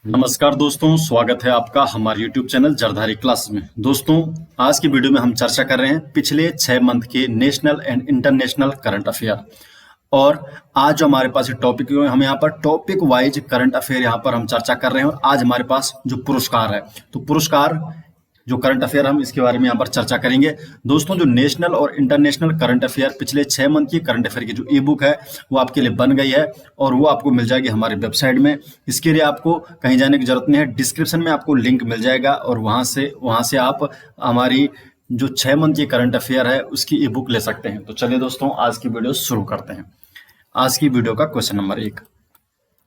नमस्कार दोस्तों, स्वागत है आपका हमारे YouTube चैनल जरधारी क्लास में। दोस्तों, आज की वीडियो में हम चर्चा कर रहे हैं पिछले 6 मंथ के national and international current affair. और आज जो हमारे पास टॉपिक है, हम यहाँ पर टॉपिक वाइज करंट अफेयर यहाँ पर हम चर्चा कर रहे हैं। और आज हमारे पास जो पुरस्कार है, तो पुरस्कार जो करंट अफेयर हम इसके बारे में यहाँ पर चर्चा करेंगे। दोस्तों, जो नेशनल और इंटरनेशनल करंट अफेयर पिछले 6 मंथ की करंट अफेयर की जो ई बुक है वो आपके लिए बन गई है और वो आपको मिल जाएगी हमारी वेबसाइट में। इसके लिए आपको कहीं जाने की जरूरत नहीं है, डिस्क्रिप्शन में आपको लिंक मिल जाएगा और वहां से आप हमारी जो 6 मंथ की करंट अफेयर है उसकी ई बुक ले सकते हैं। तो चलिए दोस्तों, आज की वीडियो शुरू करते हैं। आज की वीडियो का क्वेश्चन नंबर 1,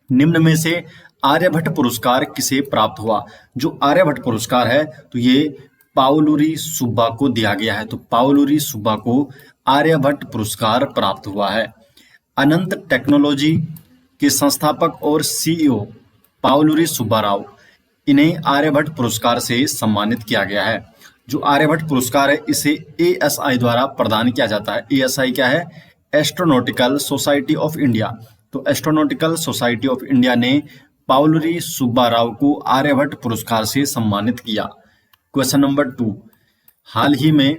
निम्न में से आर्यभट्ट पुरस्कार किसे प्राप्त हुआ? जो आर्यभट्ट पुरस्कार है तो ये पाउलुरी सुब्बा को दिया गया है। तो पाउलुरी सुब्बा को आर्यभट्ट पुरस्कार प्राप्त हुआ है। अनंत टेक्नोलॉजी के संस्थापक और सीईओ पाउलुरी सुब्बा राव, इन्हें आर्यभट्ट पुरस्कार से सम्मानित किया गया है। जो आर्यभट्ट पुरस्कार है इसे एएसआई द्वारा प्रदान किया जाता है। एएसआई क्या है? Astronautical society of India. तो एस्ट्रोनॉटिकल सोसाइटी ऑफ इंडिया ने पाउलुरी सुब्बा राव को आर्यभट्ट पुरस्कार से सम्मानित किया। क्वेश्चन नंबर 2, हाल ही में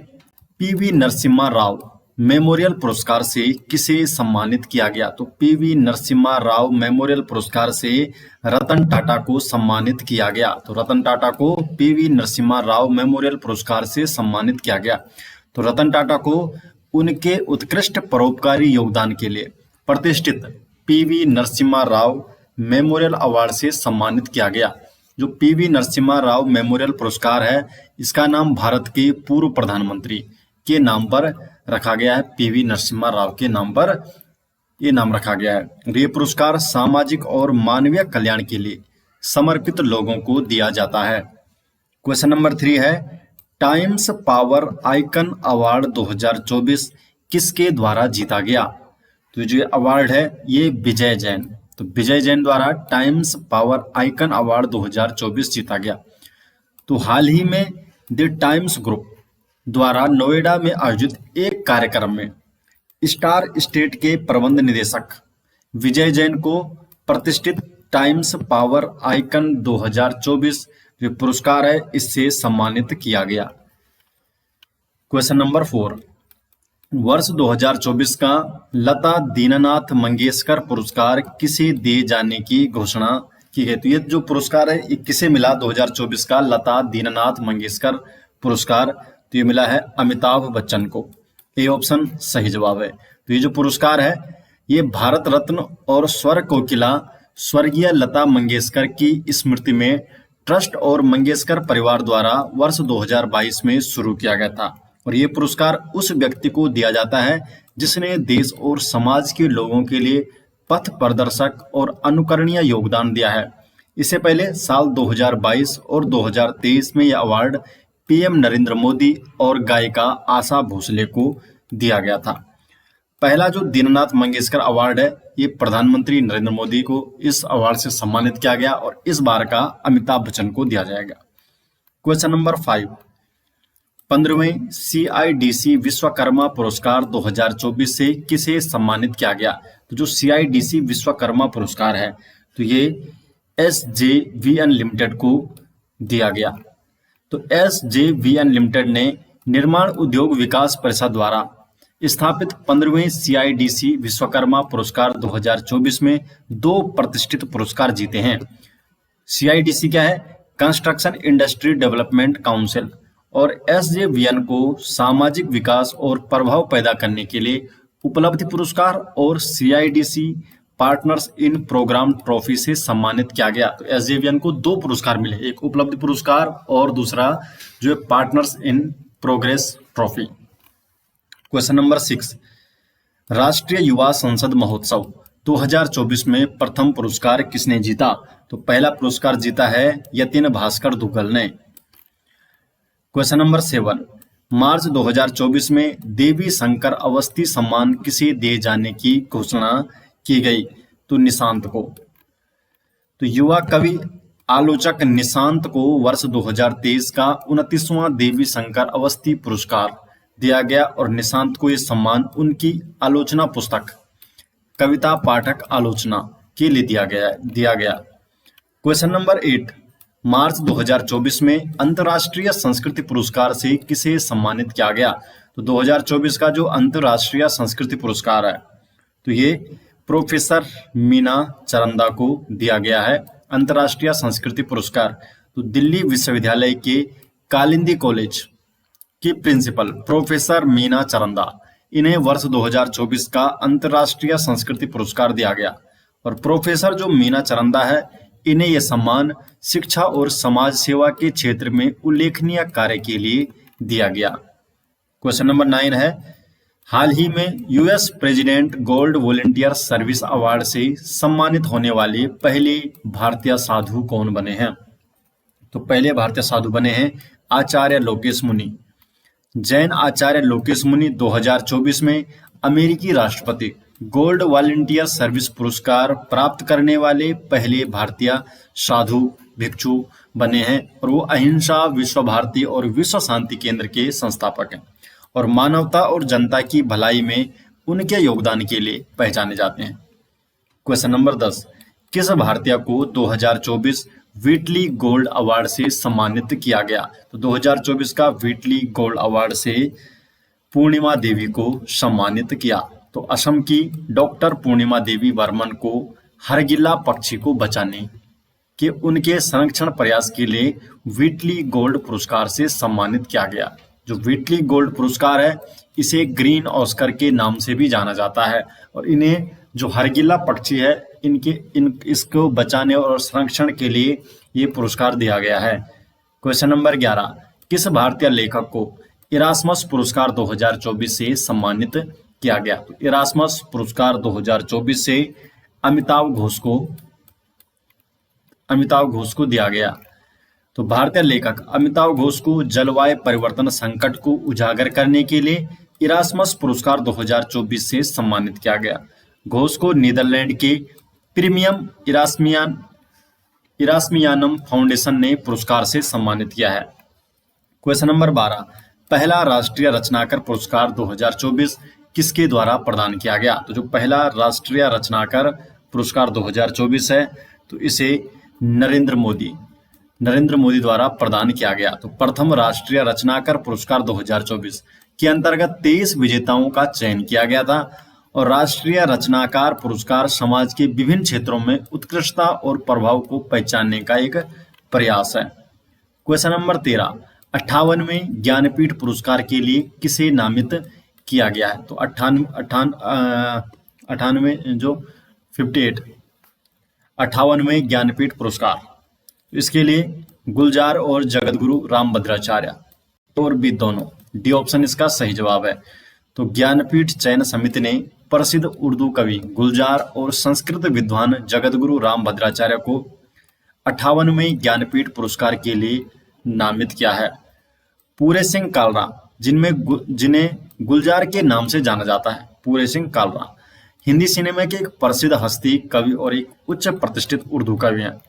पीवी नरसिम्हा राव मेमोरियल पुरस्कार से किसे सम्मानित किया गया? तो पीवी नरसिम्हा राव मेमोरियल पुरस्कार से रतन टाटा को सम्मानित किया गया। तो रतन टाटा को पीवी नरसिम्हा राव मेमोरियल पुरस्कार से सम्मानित किया गया। तो रतन टाटा को उनके उत्कृष्ट परोपकारी योगदान के लिए प्रतिष्ठित PV Narasimha Rao memorial award से सम्मानित किया गया। जो पीवी नरसिम्हा राव मेमोरियल पुरस्कार है इसका नाम भारत के पूर्व प्रधानमंत्री के नाम पर रखा गया है। पीवी नरसिम्हा राव के नाम पर ये नाम रखा गया है। ये पुरस्कार सामाजिक और मानवीय कल्याण के लिए समर्पित लोगों को दिया जाता है। क्वेश्चन नंबर 3 है, टाइम्स पावर आइकन अवार्ड 2024 किसके द्वारा जीता गया? तो जो अवार्ड है ये विजय जैन, तो विजय जैन द्वारा टाइम्स पावर आइकन अवार्ड 2024 जीता गया। तो हाल ही में द टाइम्स ग्रुप द्वारा नोएडा में आयोजित एक कार्यक्रम में स्टार स्टेट के प्रबंध निदेशक विजय जैन को प्रतिष्ठित टाइम्स पावर आइकन 2024 जो पुरस्कार है इससे सम्मानित किया गया। क्वेश्चन नंबर 4, वर्ष 2024 का लता दीननाथ मंगेशकर पुरस्कार किसे दिए जाने की घोषणा की गई? तो ये जो पुरस्कार है ये किसे मिला? 2024 का लता दीननाथ मंगेशकर पुरस्कार तो ये मिला है अमिताभ बच्चन को। ये ऑप्शन सही जवाब है। तो ये जो पुरस्कार है ये भारत रत्न और स्वर कोकिला स्वर्गीय लता मंगेशकर की स्मृति में ट्रस्ट और मंगेशकर परिवार द्वारा वर्ष 2022 में शुरू किया गया था। और ये पुरस्कार उस व्यक्ति को दिया जाता है जिसने देश और समाज के लोगों के लिए पथ प्रदर्शक और अनुकरणीय योगदान दिया है। इससे पहले साल 2022 और 2023 में यह अवार्ड पीएम नरेंद्र मोदी और गायिका आशा भोसले को दिया गया था। पहला जो दीननाथ मंगेशकर अवार्ड है ये प्रधानमंत्री नरेंद्र मोदी को इस अवार्ड से सम्मानित किया गया और इस बार का अमिताभ बच्चन को दिया जाएगा। क्वेश्चन नंबर 5, 15वें सीआईडीसी विश्वकर्मा पुरस्कार 2024 से किसे सम्मानित किया गया? तो जो सीआईडीसी विश्वकर्मा पुरस्कार है तो ये एसजेवीएन लिमिटेड को दिया गया। तो एसजेवीएन लिमिटेड ने निर्माण उद्योग विकास परिषद द्वारा स्थापित 15वें सीआईडीसी विश्वकर्मा पुरस्कार 2024 में 2 प्रतिष्ठित पुरस्कार जीते हैं। सीआईडीसी क्या है? Construction industry development council. और एसजेवीएन को सामाजिक विकास और प्रभाव पैदा करने के लिए उपलब्धि पुरस्कार और CIDC partners in program trophy से सम्मानित किया गया। तो एसजेवीएन को 2 पुरस्कार मिले, एक उपलब्धि पुरस्कार और दूसरा जो है partners in progress trophy. Question number 6, राष्ट्रीय युवा संसद महोत्सव 2024 में प्रथम पुरस्कार किसने जीता? तो पहला पुरस्कार जीता है यतिन भास्कर दुग्गल ने। क्वेश्चन नंबर 7, मार्च 2024 में देवी शंकर अवस्थी सम्मान किसे दिए जाने की घोषणा की गई? तो निशांत को। तो युवा कवि आलोचक निशांत को वर्ष 2023 का 29वां देवी शंकर अवस्थी पुरस्कार दिया गया और निशांत को यह सम्मान उनकी आलोचना पुस्तक कविता पाठक आलोचना के लिए दिया गया। क्वेश्चन नंबर 8, मार्च 2024 में अंतर्राष्ट्रीय संस्कृति पुरस्कार से किसे सम्मानित किया गया? तो 2024 का जो अंतर्राष्ट्रीय संस्कृति पुरस्कार है तो ये प्रोफेसर मीना चरंदा को दिया गया है अंतर्राष्ट्रीय संस्कृति पुरस्कार। तो दिल्ली विश्वविद्यालय के कालिंदी कॉलेज की प्रिंसिपल प्रोफेसर मीना चरंदा, इन्हें वर्ष 2024 का अंतर्राष्ट्रीय संस्कृति पुरस्कार दिया गया। और प्रोफेसर जो मीना चरंदा है, इन्हें यह सम्मान शिक्षा और समाज सेवा के क्षेत्र में उल्लेखनीय कार्य के लिए दिया गया। क्वेश्चन नंबर 9 है, हाल ही में US president gold volunteer service award से सम्मानित होने वाले पहले भारतीय साधु कौन बने हैं? तो पहले भारतीय साधु बने हैं आचार्य लोकेश मुनि। जैन आचार्य लोकेश मुनि 2024 में अमेरिकी राष्ट्रपति गोल्ड वॉलंटियर सर्विस पुरस्कार प्राप्त करने वाले पहले भारतीय साधु भिक्षु बने हैं और वो अहिंसा विश्व भारती और विश्व शांति केंद्र के संस्थापक हैं और मानवता और जनता की भलाई में उनके योगदान के लिए पहचाने जाते हैं। क्वेश्चन नंबर 10, किस भारतीय को 2024 व्हिटली गोल्ड अवार्ड से सम्मानित किया गया? तो 2024 का व्हिटली गोल्ड अवार्ड से पूर्णिमा देवी को सम्मानित किया। तो असम की डॉक्टर पूर्णिमा देवी बर्मन को हरगिल्ला पक्षी को बचाने के उनके संरक्षण प्रयास के लिए व्हिटली गोल्ड पुरस्कार से सम्मानित किया गया। जो व्हिटली गोल्ड पुरस्कार है, इसे ग्रीन ऑस्कर के नाम से भी जाना जाता है और इन्हें जो हरगिल्ला पक्षी है इसको बचाने और संरक्षण के लिए ये पुरस्कार दिया गया है। क्वेश्चन नंबर 11, किस भारतीय लेखक को इरास्मस पुरस्कार 2024 से सम्मानित किया गया? तो इरास्मस पुरस्कार 2024 से अमिताव घोष को दिया गया। तो भारतीय लेखक अमिताव घोष को जलवायु परिवर्तन संकट को उजागर करने के लिए इरास्मस पुरस्कार 2024 से सम्मानित किया गया। घोष को नीदरलैंड के प्रीमियम इरास्मियानम फाउंडेशन ने पुरस्कार से सम्मानित किया है। क्वेश्चन नंबर 12, पहला राष्ट्रीय रचनाकार पुरस्कार 2024 किसके द्वारा प्रदान किया गया? तो जो पहला राष्ट्रीय रचनाकार पुरस्कार 2024 है तो इसे नरेंद्र मोदी द्वारा प्रदान किया गया। तो प्रथम राष्ट्रीय रचनाकार पुरस्कार 2024 के अंतर्गत 23 विजेताओं का चयन किया गया था और राष्ट्रीय रचनाकार पुरस्कार समाज के विभिन्न क्षेत्रों में उत्कृष्टता और प्रभाव को पहचानने का एक प्रयास है। क्वेश्चन नंबर 13, 58वें ज्ञानपीठ पुरस्कार के लिए किसे नामित किया गया है? तो 58वें ज्ञानपीठ पुरस्कार, इसके लिए गुलजार और जगतगुरु रामभद्राचार्य और भी दोनों, डी ऑप्शन इसका सही जवाब है। तो ज्ञानपीठ चयन समिति ने प्रसिद्ध उर्दू कवि गुलजार और संस्कृत विद्वान जगतगुरु रामभद्राचार्य को 58वें ज्ञानपीठ पुरस्कार के लिए नामित किया है। पूरे सिंह कालरा, जिन्हें गुलजार के नाम से जाना जाता है, पूरे सिंह कालरा हिंदी सिनेमा के एक प्रसिद्ध हस्ती, कवि और एक उच्च प्रतिष्ठित उर्दू कवि हैं।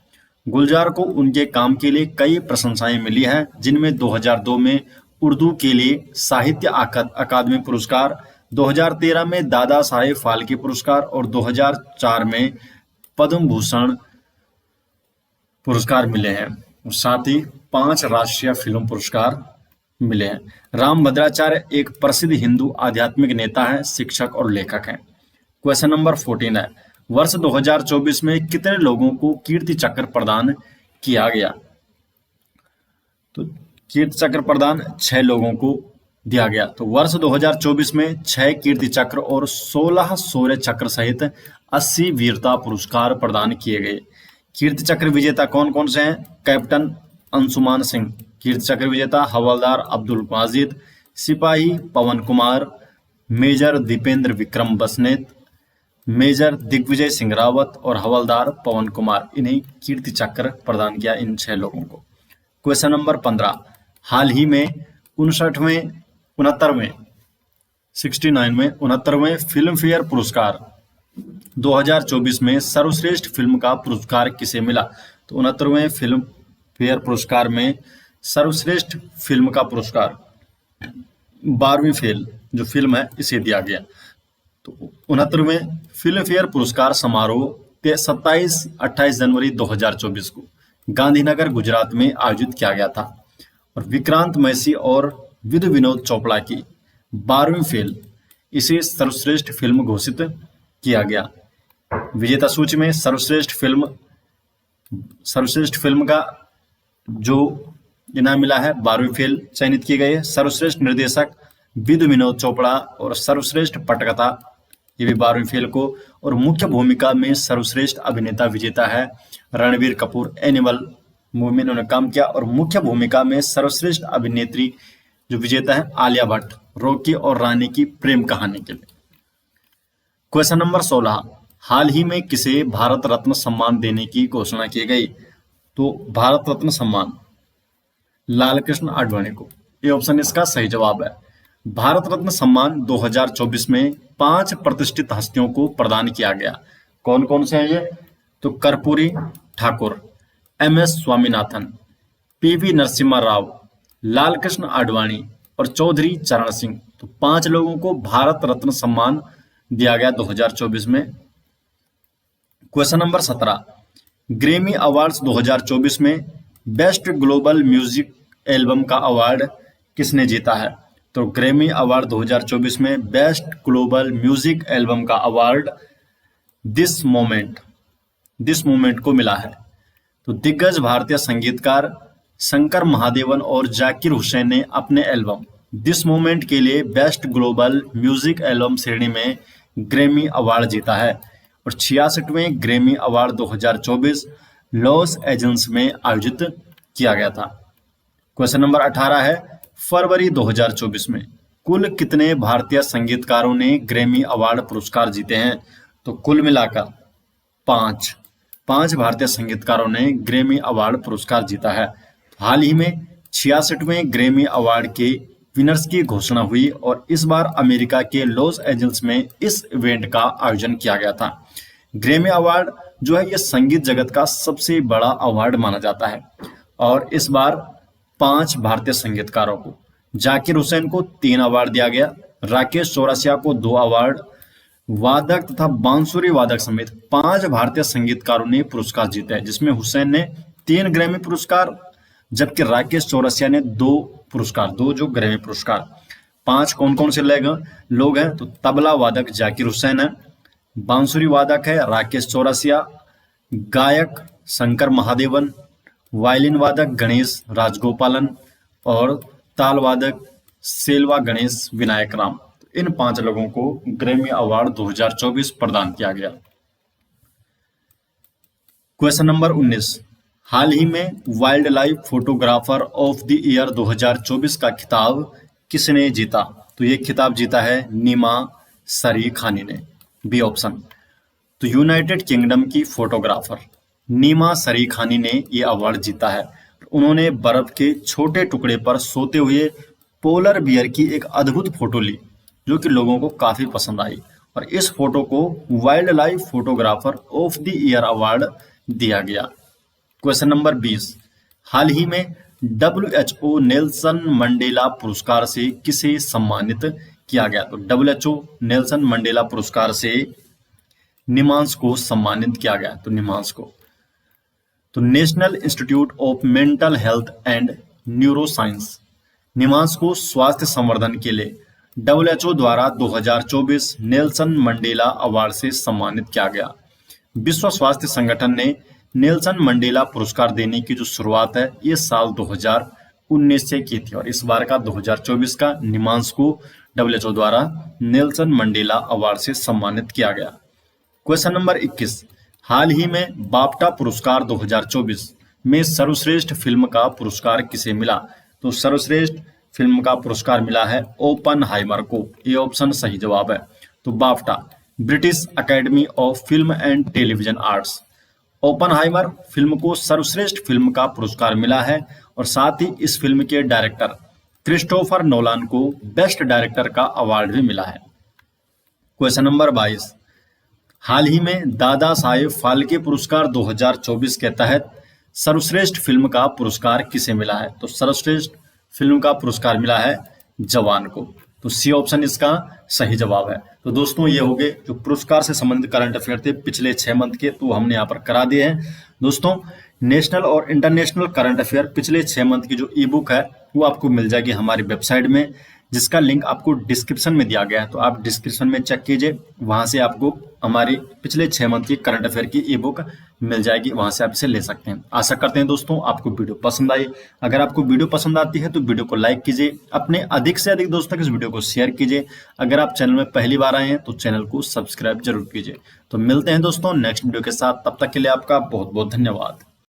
गुलजार को उनके काम के लिए कई प्रशंसाएं मिली हैं, जिनमें 2002 में उर्दू के लिए साहित्य अकादमी पुरस्कार, 2013 में दादा साहेब फाल्के पुरस्कार और 2004 में पद्म भूषण पुरस्कार मिले हैं। साथ ही 5 राष्ट्रीय फिल्म पुरस्कार मिले हैं। रामभद्राचार्य एक प्रसिद्ध हिंदू आध्यात्मिक नेता हैं, शिक्षक और लेखक हैं। क्वेश्चन नंबर 14 है, वर्ष 2024 में कितने लोगों को कीर्ति चक्र प्रदान किया गया? तो कीर्ति चक्र प्रदान 6 लोगों को दिया गया। तो वर्ष 2024 में 6 कीर्ति चक्र और 16 शौर्य चक्र सहित 80 वीरता पुरस्कार प्रदान किए गए। कीर्ति चक्र विजेता कौन कौन से हैं? कैप्टन अंशुमान सिंह कीर्ति चक्र विजेता, हवलदार अब्दुल माजिद, सिपाही पवन कुमार, मेजर दीपेंद्र विक्रम बसनेत, मेजर दिग्विजय सिंह रावत और हवलदार पवन कुमार, इन्हें कीर्ति चक्र प्रदान किया इन 6 लोगों को। क्वेश्चन नंबर 15, हाल ही में 69वें फिल्म फेयर पुरस्कार 2024 में सर्वश्रेष्ठ फिल्म का पुरस्कार किसे मिला? तो 69वें फिल्म फेयर पुरस्कार में सर्वश्रेष्ठ फिल्म का पुरस्कार 12वीं फेल जो फिल्म है इसे दिया गया। तो 69वें फिल्म फेयर पुरस्कार समारोह 27-28 जनवरी 2024 को गांधीनगर गुजरात में आयोजित किया गया था। और विक्रांत मैसी और विधु विनोद चोपड़ा की 12वीं फिल्म, इसे सर्वश्रेष्ठ फिल्म घोषित किया गया। विजेता सूची में सर्वश्रेष्ठ फिल्म का जो इनाम मिला है, 12वीं फिल्म चयनित की गई है। सर्वश्रेष्ठ निर्देशक विधु विनोद चोपड़ा और सर्वश्रेष्ठ पटकथा, ये भी 12वीं फिल्म को। और मुख्य भूमिका में सर्वश्रेष्ठ अभिनेता विजेता है रणबीर कपूर, एनिमल मूवी में इन्होंने काम किया। और मुख्य भूमिका में सर्वश्रेष्ठ अभिनेत्री जो विजेता है आलिया भट्ट, रॉकी और रानी की प्रेम कहानी के लिए। क्वेश्चन नंबर 16, हाल ही में किसे भारत रत्न सम्मान देने की घोषणा की गई? तो भारत रत्न सम्मान लाल कृष्ण आडवाणी को, ये ऑप्शन इसका सही जवाब है। भारत रत्न सम्मान 2024 में 5 प्रतिष्ठित हस्तियों को प्रदान किया गया। कौन कौन से हैं ये? तो कर्पूरी ठाकुर, MS स्वामीनाथन, PV नरसिम्हा राव, लाल कृष्ण आडवाणी और चौधरी चरण सिंह। तो 5 लोगों को भारत रत्न सम्मान दिया गया 2024 में। क्वेश्चन नंबर 17, ग्रैमी अवार्ड्स 2024 में बेस्ट ग्लोबल म्यूजिक एल्बम का अवार्ड किसने जीता है? तो ग्रैमी अवार्ड 2024 में बेस्ट ग्लोबल म्यूजिक एल्बम का अवार्ड दिस मोमेंट को मिला है। तो दिग्गज भारतीय संगीतकार शंकर महादेवन और जाकिर हुसैन ने अपने एल्बम दिस मोमेंट के लिए बेस्ट ग्लोबल म्यूजिक एल्बम श्रेणी में ग्रैमी अवार्ड जीता है। और 66वें ग्रैमी अवार्ड 2024 लॉस एंजल्स में आयोजित किया गया था। क्वेश्चन नंबर 18 है, फरवरी 2024 में कुल कितने भारतीय संगीतकारों ने ग्रैमी अवार्ड पुरस्कार जीते हैं? तो कुल मिलाकर 5 भारतीय संगीतकारों ने ग्रैमी अवार्ड पुरस्कार जीता है। हाल ही में 66वें ग्रैमी अवार्ड के विनर्स की घोषणा हुई और इस बार अमेरिका के लॉस एंजल्स में इस इवेंट का आयोजन किया गया था। ग्रैमी अवार्ड जो है ये संगीत जगत का सबसे बड़ा अवार्ड माना जाता है। और इस बार 5 भारतीय संगीतकारों को, जाकिर हुसैन को 3 अवार्ड दिया गया, राकेश चौरसिया को 2 अवार्ड, वादक तथा बांसुरी वादक समेत 5 भारतीय संगीतकारों ने पुरस्कार जीते हैं, जिसमें हुसैन ने 3 ग्रैमी पुरस्कार जबकि राकेश चौरसिया ने 2 जो ग्रैमी पुरस्कार। 5 कौन कौन से लोग हैं? तो तबला वादक जाकिर हुसैन है, बांसुरी वादक है राकेश चौरसिया, गायक शंकर महादेवन, वायलिन वादक गणेश राजगोपालन और ताल वादक सेल्वा गणेश विनायक राम। इन 5 लोगों को ग्रैमी अवार्ड 2024 प्रदान किया गया। क्वेश्चन नंबर 19, हाल ही में wild life photographer of the year 2024 का खिताब किसने जीता? तो ये खिताब जीता है नीमा सरी खानी ने, बी ऑप्शन। तो यूनाइटेड किंगडम की फोटोग्राफर नीमा सरी खानी ने ये अवार्ड जीता है। उन्होंने बर्फ के छोटे टुकड़े पर सोते हुए पोलर बियर की एक अद्भुत फोटो ली जो कि लोगों को काफी पसंद आई और इस फोटो को wild life photographer of the year award दिया गया। क्वेश्चन नंबर 20, हाल ही में WHO नेल्सन मंडेला पुरस्कार से किसे सम्मानित किया गया? तो WHO नेल्सन मंडेला पुरस्कार से निमांस को सम्मानित किया गया। तो निमांस को तो National Institute of Mental Health and Neuroscience NIMHANS को स्वास्थ्य संवर्धन के लिए WHO द्वारा 2024 नेल्सन मंडेला अवार्ड से सम्मानित किया गया। विश्व स्वास्थ्य संगठन ने नेल्सन मंडेला पुरस्कार देने की जो शुरुआत है ये साल 2019 से की थी और इस बार का 2024 का निमांस को WHO द्वारा नेल्सन मंडेला अवार्ड से सम्मानित किया गया। क्वेश्चन नंबर 21, हाल ही में बाफ्टा पुरस्कार 2024 में सर्वश्रेष्ठ फिल्म का पुरस्कार किसे मिला? तो सर्वश्रेष्ठ फिल्म का पुरस्कार मिला है ओपनहाइमर को, ये ऑप्शन सही जवाब है। तो BAFTA British academy of film and television arts, Oppenheimer film को सर्वश्रेष्ठ फिल्म का पुरस्कार मिला है और साथ ही इस फिल्म के डायरेक्टर क्रिस्टोफर नोलान को बेस्ट डायरेक्टर का अवार्ड भी मिला है। क्वेश्चन नंबर 22, हाल ही में दादा साहेब फाल्के पुरस्कार 2024 के तहत सर्वश्रेष्ठ फिल्म का पुरस्कार किसे मिला है? तो सर्वश्रेष्ठ फिल्म का पुरस्कार मिला है जवान को, तो सी ऑप्शन इसका सही जवाब है। तो दोस्तों ये हो गए जो पुरस्कार से संबंधित करंट अफेयर थे पिछले 6 मंथ के, तो हमने यहाँ पर करा दिए हैं। दोस्तों नेशनल और इंटरनेशनल करंट अफेयर पिछले 6 मंथ की जो ई बुक है वो आपको मिल जाएगी हमारी वेबसाइट में, जिसका लिंक आपको डिस्क्रिप्शन में दिया गया है। तो आप डिस्क्रिप्शन में चेक कीजिए, वहां से आपको हमारी पिछले 6 मंथ की करंट अफेयर की ई बुक मिल जाएगी, वहां से आप इसे ले सकते हैं। आशा करते हैं दोस्तों आपको वीडियो पसंद आई। अगर आपको वीडियो पसंद आती है तो वीडियो को लाइक कीजिए, अपने अधिक से अधिक दोस्तों के इस वीडियो को शेयर कीजिए। अगर आप चैनल में पहली बार आए हैं तो चैनल को सब्सक्राइब जरूर कीजिए। तो मिलते हैं दोस्तों नेक्स्ट वीडियो के साथ, तब तक के लिए आपका बहुत बहुत धन्यवाद।